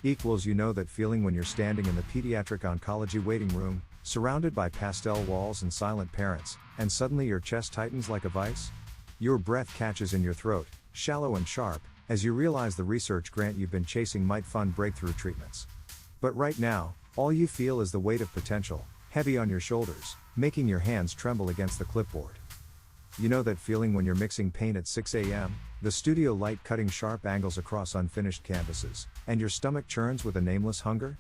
You know that feeling when you're standing in the pediatric oncology waiting room, surrounded by pastel walls and silent parents, and suddenly your chest tightens like a vice? Your breath catches in your throat, shallow and sharp, as you realize the research grant you've been chasing might fund breakthrough treatments. But right now, all you feel is the weight of potential, heavy on your shoulders, making your hands tremble against the clipboard. You know that feeling when you're mixing paint at 6 a.m., the studio light cutting sharp angles across unfinished canvases, and your stomach churns with a nameless hunger?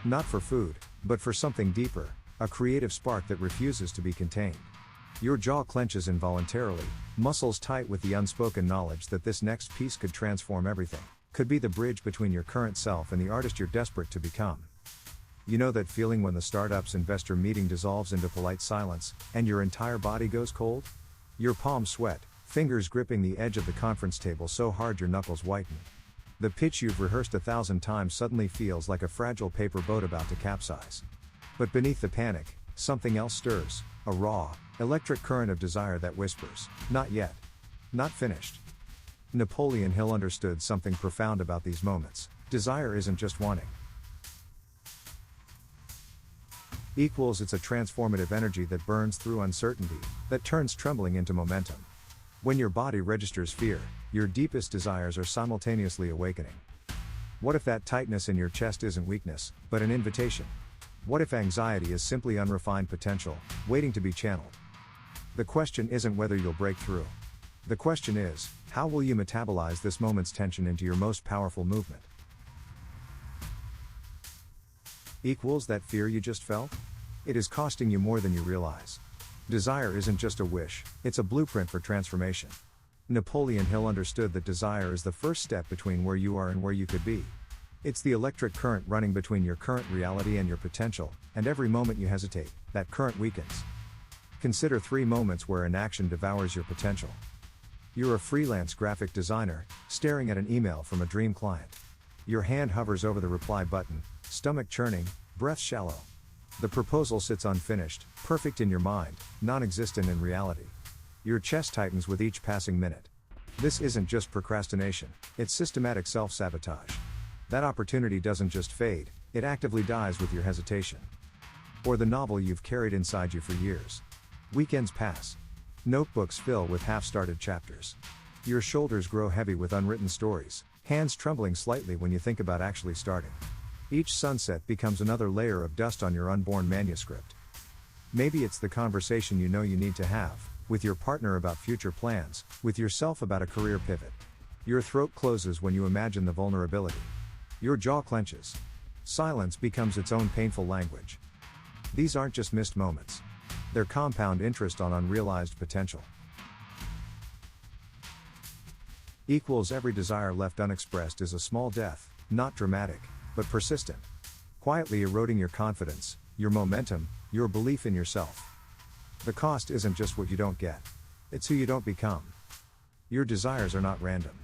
Not for food, but for something deeper, a creative spark that refuses to be contained. Your jaw clenches involuntarily, muscles tight with the unspoken knowledge that this next piece could transform everything, could be the bridge between your current self and the artist you're desperate to become. You know that feeling when the startup's investor meeting dissolves into polite silence, and your entire body goes cold? Your palms sweat, fingers gripping the edge of the conference table so hard your knuckles whiten. The pitch you've rehearsed 1,000 times suddenly feels like a fragile paper boat about to capsize. But beneath the panic, something else stirs, a raw, electric current of desire that whispers, "Not yet. Not finished." Napoleon Hill understood something profound about these moments. Desire isn't just wanting. It's a transformative energy that burns through uncertainty, that turns trembling into momentum. When your body registers fear, your deepest desires are simultaneously awakening. What if that tightness in your chest isn't weakness, but an invitation? What if anxiety is simply unrefined potential, waiting to be channeled? The question isn't whether you'll break through. The question is, how will you metabolize this moment's tension into your most powerful movement? That fear you just felt? It is costing you more than you realize. Desire isn't just a wish, it's a blueprint for transformation. Napoleon Hill understood that desire is the first step between where you are and where you could be. It's the electric current running between your current reality and your potential, and every moment you hesitate, that current weakens. Consider 3 moments where inaction devours your potential. You're a freelance graphic designer, staring at an email from a dream client. Your hand hovers over the reply button, stomach churning, breath shallow. The proposal sits unfinished, perfect in your mind, non-existent in reality. Your chest tightens with each passing minute. This isn't just procrastination, it's systematic self-sabotage. That opportunity doesn't just fade, it actively dies with your hesitation. Or the novel you've carried inside you for years. Weekends pass. Notebooks fill with half-started chapters. Your shoulders grow heavy with unwritten stories, hands trembling slightly when you think about actually starting. Each sunset becomes another layer of dust on your unborn manuscript. Maybe it's the conversation you know you need to have, with your partner about future plans, with yourself about a career pivot. Your throat closes when you imagine the vulnerability. Your jaw clenches. Silence becomes its own painful language. These aren't just missed moments. They're compound interest on unrealized potential. Every desire left unexpressed is a small death, not dramatic, but persistent. Quietly eroding your confidence, your momentum, your belief in yourself. The cost isn't just what you don't get. It's who you don't become. Your desires are not random.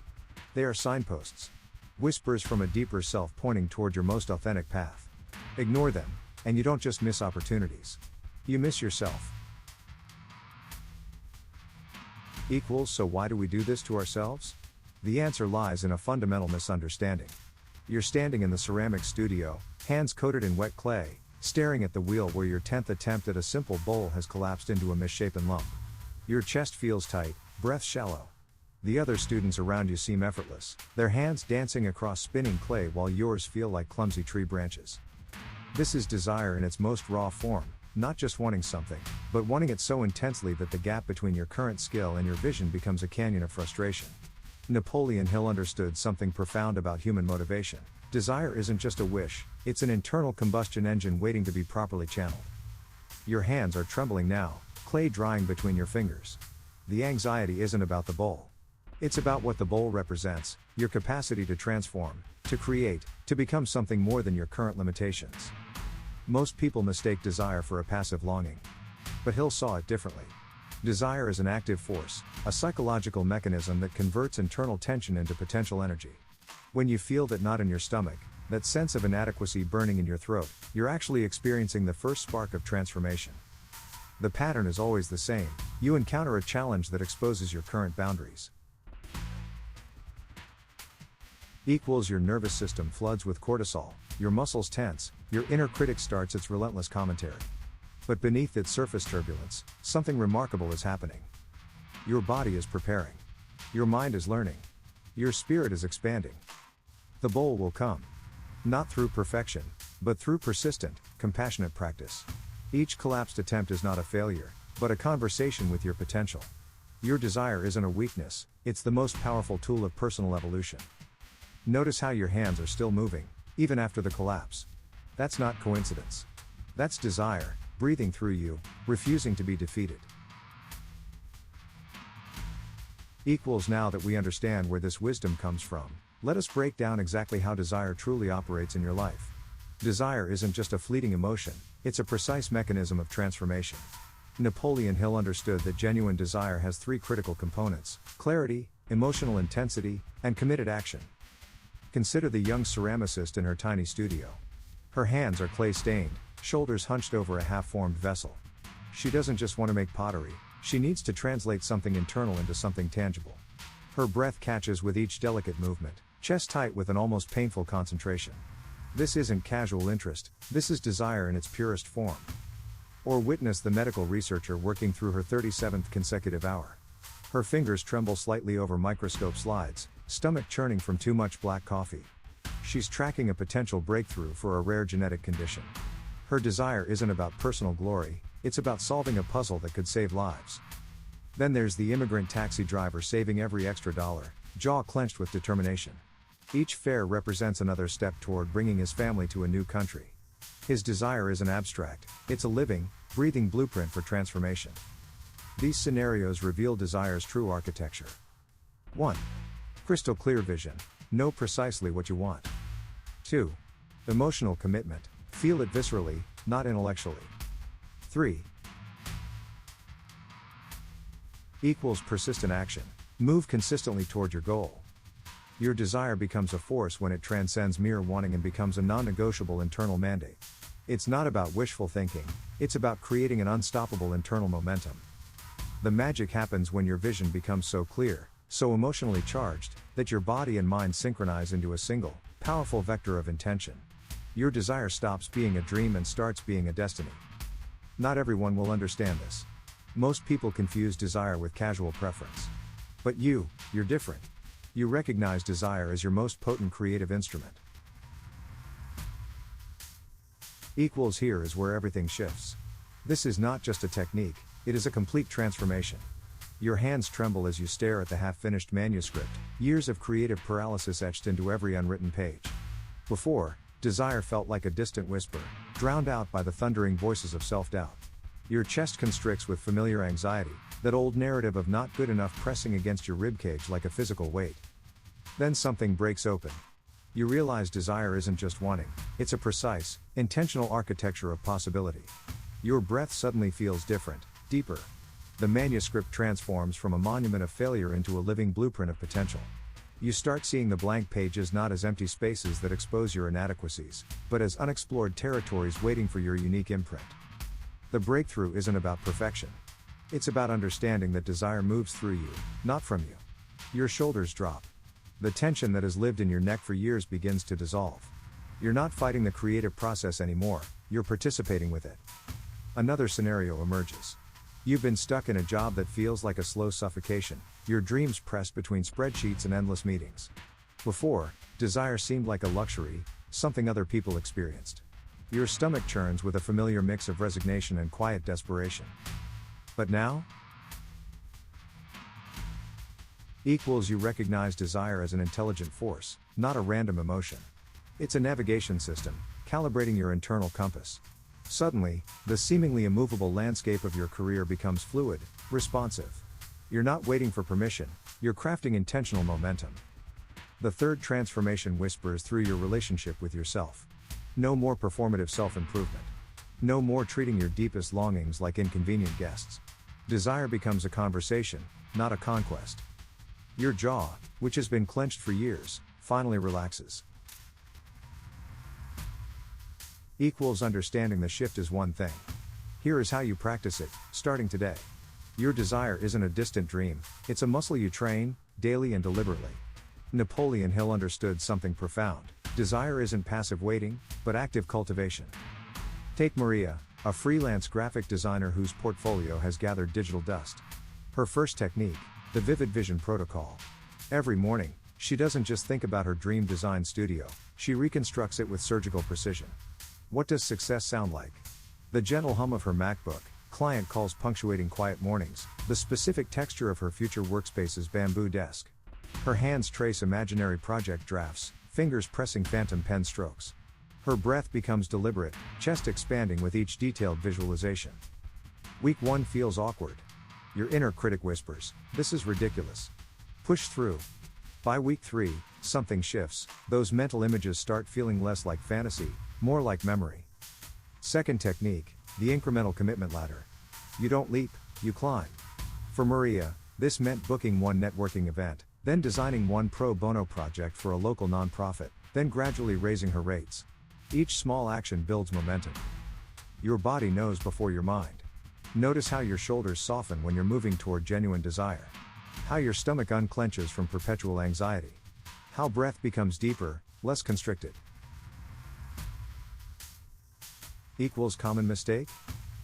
They are signposts. Whispers from a deeper self pointing toward your most authentic path. Ignore them, and you don't just miss opportunities. You miss yourself. So why do we do this to ourselves? The answer lies in a fundamental misunderstanding. You're standing in the ceramic studio, hands coated in wet clay, staring at the wheel where your 10th attempt at a simple bowl has collapsed into a misshapen lump. Your chest feels tight, breath shallow. The other students around you seem effortless, their hands dancing across spinning clay while yours feel like clumsy tree branches. This is desire in its most raw form, not just wanting something, but wanting it so intensely that the gap between your current skill and your vision becomes a canyon of frustration. Napoleon Hill understood something profound about human motivation. Desire isn't just a wish, it's an internal combustion engine waiting to be properly channeled. Your hands are trembling now, clay drying between your fingers. The anxiety isn't about the bowl. It's about what the bowl represents, your capacity to transform, to create, to become something more than your current limitations. Most people mistake desire for a passive longing. But Hill saw it differently. Desire is an active force, a psychological mechanism that converts internal tension into potential energy. When you feel that knot in your stomach, that sense of inadequacy burning in your throat, you're actually experiencing the first spark of transformation. The pattern is always the same. You encounter a challenge that exposes your current boundaries. Equals your nervous system floods with cortisol, your muscles tense, your inner critic starts its relentless commentary. But beneath its surface turbulence, something remarkable is happening. Your body is preparing. Your mind is learning. Your spirit is expanding. The bowl will come. Not through perfection, but through persistent, compassionate practice. Each collapsed attempt is not a failure, but a conversation with your potential. Your desire isn't a weakness, it's the most powerful tool of personal evolution. Notice how your hands are still moving, even after the collapse. That's not coincidence. That's desire, breathing through you, refusing to be defeated. Equals now that we understand where this wisdom comes from, let us break down exactly how desire truly operates in your life. Desire isn't just a fleeting emotion, it's a precise mechanism of transformation. Napoleon Hill understood that genuine desire has three critical components: clarity, emotional intensity, and committed action. Consider the young ceramicist in her tiny studio. Her hands are clay-stained, shoulders hunched over a half-formed vessel. She doesn't just want to make pottery, she needs to translate something internal into something tangible. Her breath catches with each delicate movement, chest tight with an almost painful concentration. This isn't casual interest, this is desire in its purest form. Or witness the medical researcher working through her 37th consecutive hour. Her fingers tremble slightly over microscope slides, stomach churning from too much black coffee. She's tracking a potential breakthrough for a rare genetic condition. Her desire isn't about personal glory, it's about solving a puzzle that could save lives. Then there's the immigrant taxi driver saving every extra dollar, jaw clenched with determination. Each fare represents another step toward bringing his family to a new country. His desire isn't abstract, it's a living, breathing blueprint for transformation. These scenarios reveal desire's true architecture. 1. Crystal clear vision. Know precisely what you want. 2. Emotional commitment. Feel it viscerally, not intellectually. 3. Equals persistent action. Move consistently toward your goal. Your desire becomes a force when it transcends mere wanting and becomes a non-negotiable internal mandate. It's not about wishful thinking, it's about creating an unstoppable internal momentum. The magic happens when your vision becomes so clear, so emotionally charged, that your body and mind synchronize into a single, powerful vector of intention. Your desire stops being a dream and starts being a destiny. Not everyone will understand this. Most people confuse desire with casual preference. But you're different. You recognize desire as your most potent creative instrument. Equals here is where everything shifts. This is not just a technique, it is a complete transformation. Your hands tremble as you stare at the half-finished manuscript, years of creative paralysis etched into every unwritten page. Before, desire felt like a distant whisper, drowned out by the thundering voices of self-doubt. Your chest constricts with familiar anxiety, that old narrative of not good enough pressing against your ribcage like a physical weight. Then something breaks open. You realize desire isn't just wanting, it's a precise, intentional architecture of possibility. Your breath suddenly feels different, deeper. The manuscript transforms from a monument of failure into a living blueprint of potential. You start seeing the blank pages not as empty spaces that expose your inadequacies, but as unexplored territories waiting for your unique imprint. The breakthrough isn't about perfection. It's about understanding that desire moves through you, not from you. Your shoulders drop. The tension that has lived in your neck for years begins to dissolve. You're not fighting the creative process anymore, you're participating with it. Another scenario emerges. You've been stuck in a job that feels like a slow suffocation, your dreams pressed between spreadsheets and endless meetings. Before, desire seemed like a luxury, something other people experienced. Your stomach churns with a familiar mix of resignation and quiet desperation. But now? Equals you recognize desire as an intelligent force, not a random emotion. It's a navigation system, calibrating your internal compass. Suddenly, the seemingly immovable landscape of your career becomes fluid, responsive. You're not waiting for permission, you're crafting intentional momentum. The third transformation whispers through your relationship with yourself. No more performative self-improvement. No more treating your deepest longings like inconvenient guests. Desire becomes a conversation, not a conquest. Your jaw, which has been clenched for years, finally relaxes. Equals understanding the shift is one thing. Here is how you practice it, starting today. Your desire isn't a distant dream, it's a muscle you train, daily and deliberately. Napoleon Hill understood something profound. Desire isn't passive waiting, but active cultivation. Take Maria, a freelance graphic designer whose portfolio has gathered digital dust. Her first technique, the Vivid Vision Protocol. Every morning, she doesn't just think about her dream design studio, she reconstructs it with surgical precision. What does success sound like? The gentle hum of her MacBook, client calls punctuating quiet mornings, the specific texture of her future workspace's bamboo desk. Her hands trace imaginary project drafts, fingers pressing phantom pen strokes. Her breath becomes deliberate, chest expanding with each detailed visualization. Week 1 feels awkward. Your inner critic whispers, "This is ridiculous. Push through." By week 3, something shifts, those mental images start feeling less like fantasy, more like memory. Second technique, the incremental commitment ladder. You don't leap, you climb. For Maria, this meant booking one networking event, then designing one pro bono project for a local nonprofit, then gradually raising her rates. Each small action builds momentum. Your body knows before your mind. Notice how your shoulders soften when you're moving toward genuine desire. How your stomach unclenches from perpetual anxiety. How breath becomes deeper, less constricted. Equals common mistake?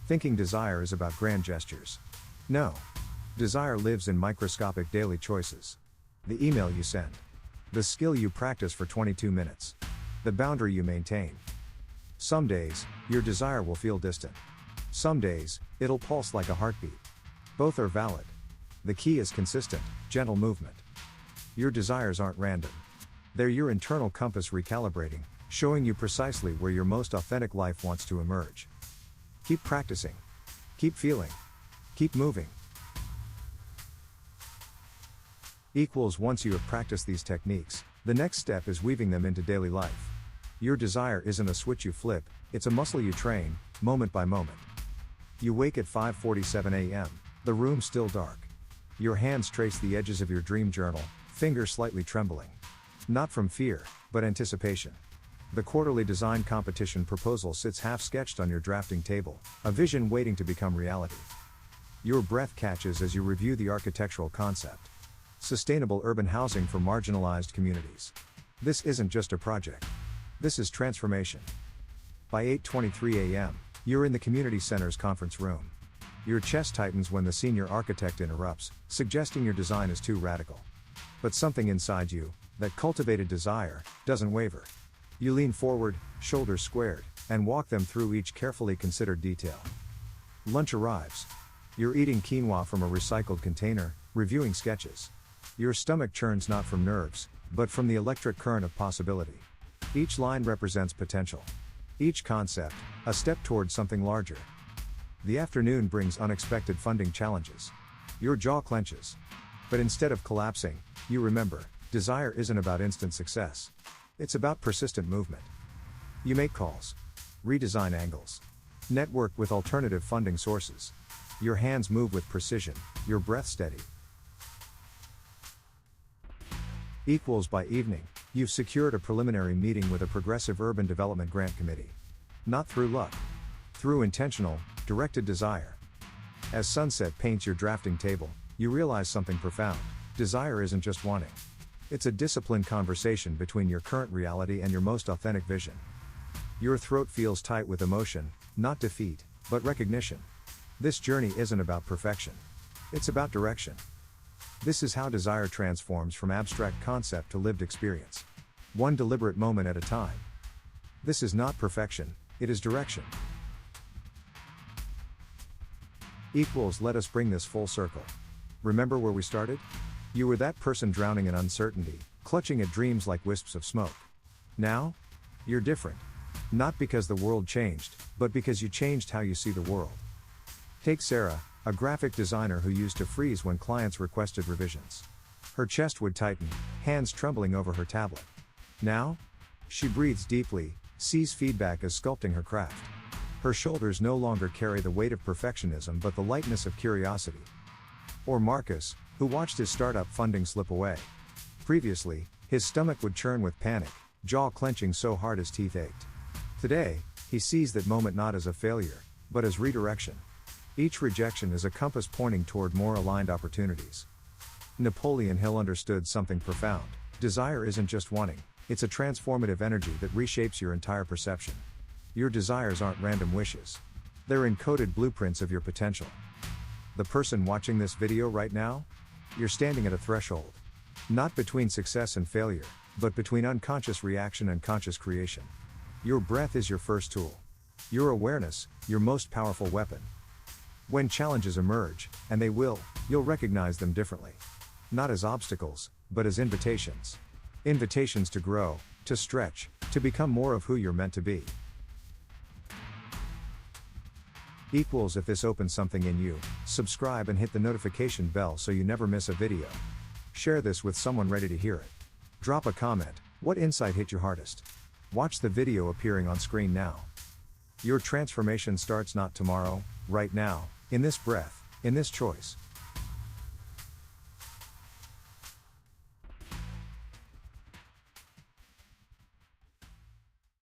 Thinking desire is about grand gestures. No. Desire lives in microscopic daily choices. The email you send. The skill you practice for 22 minutes. The boundary you maintain. Some days, your desire will feel distant. Some days, it'll pulse like a heartbeat. Both are valid. The key is consistent, gentle movement. Your desires aren't random. They're your internal compass recalibrating, showing you precisely where your most authentic life wants to emerge. Keep practicing. Keep feeling. Keep moving. Once you have practiced these techniques, the next step is weaving them into daily life. Your desire isn't a switch you flip, it's a muscle you train, moment by moment. You wake at 5:47 a.m., the room still dark. Your hands trace the edges of your dream journal, fingers slightly trembling. Not from fear, but anticipation. The quarterly design competition proposal sits half-sketched on your drafting table, a vision waiting to become reality. Your breath catches as you review the architectural concept. Sustainable urban housing for marginalized communities. This isn't just a project. This is transformation. By 8:23 a.m., you're in the community center's conference room. Your chest tightens when the senior architect interrupts, suggesting your design is too radical. But something inside you, that cultivated desire, doesn't waver. You lean forward, shoulders squared, and walk them through each carefully considered detail. Lunch arrives. You're eating quinoa from a recycled container, reviewing sketches. Your stomach churns not from nerves, but from the electric current of possibility. Each line represents potential. Each concept, a step toward something larger. The afternoon brings unexpected funding challenges. Your jaw clenches. But instead of collapsing, you remember, desire isn't about instant success. It's about persistent movement. You make calls. Redesign angles. Network with alternative funding sources. Your hands move with precision, your breath steady. By evening, you've secured a preliminary meeting with a progressive urban development grant committee. Not through luck. Through intentional, directed desire. As sunset paints your drafting table, you realize something profound. Desire isn't just wanting. It's a disciplined conversation between your current reality and your most authentic vision. Your throat feels tight with emotion, not defeat, but recognition. This journey isn't about perfection. It's about direction. This is how desire transforms from abstract concept to lived experience. One deliberate moment at a time. This is not perfection, it is direction. Let us bring this full circle. Remember where we started? You were that person drowning in uncertainty, clutching at dreams like wisps of smoke. Now? You're different. Not because the world changed, but because you changed how you see the world. Take Sarah, a graphic designer who used to freeze when clients requested revisions. Her chest would tighten, hands trembling over her tablet. Now? She breathes deeply, sees feedback as sculpting her craft. Her shoulders no longer carry the weight of perfectionism but the lightness of curiosity. Or Marcus, who watched his startup funding slip away. Previously, his stomach would churn with panic, jaw clenching so hard his teeth ached. Today, he sees that moment not as a failure, but as redirection. Each rejection is a compass pointing toward more aligned opportunities. Napoleon Hill understood something profound. Desire isn't just wanting, it's a transformative energy that reshapes your entire perception. Your desires aren't random wishes. They're encoded blueprints of your potential. The person watching this video right now? You're standing at a threshold. Not between success and failure, but between unconscious reaction and conscious creation. Your breath is your first tool. Your awareness, your most powerful weapon. When challenges emerge, and they will, you'll recognize them differently. Not as obstacles, but as invitations. Invitations to grow, to stretch, to become more of who you're meant to be. Equals if this opens something in you, subscribe and hit the notification bell so you never miss a video. Share this with someone ready to hear it. Drop a comment, what insight hit you hardest? Watch the video appearing on screen now. Your transformation starts not tomorrow, right now, in this breath, in this choice.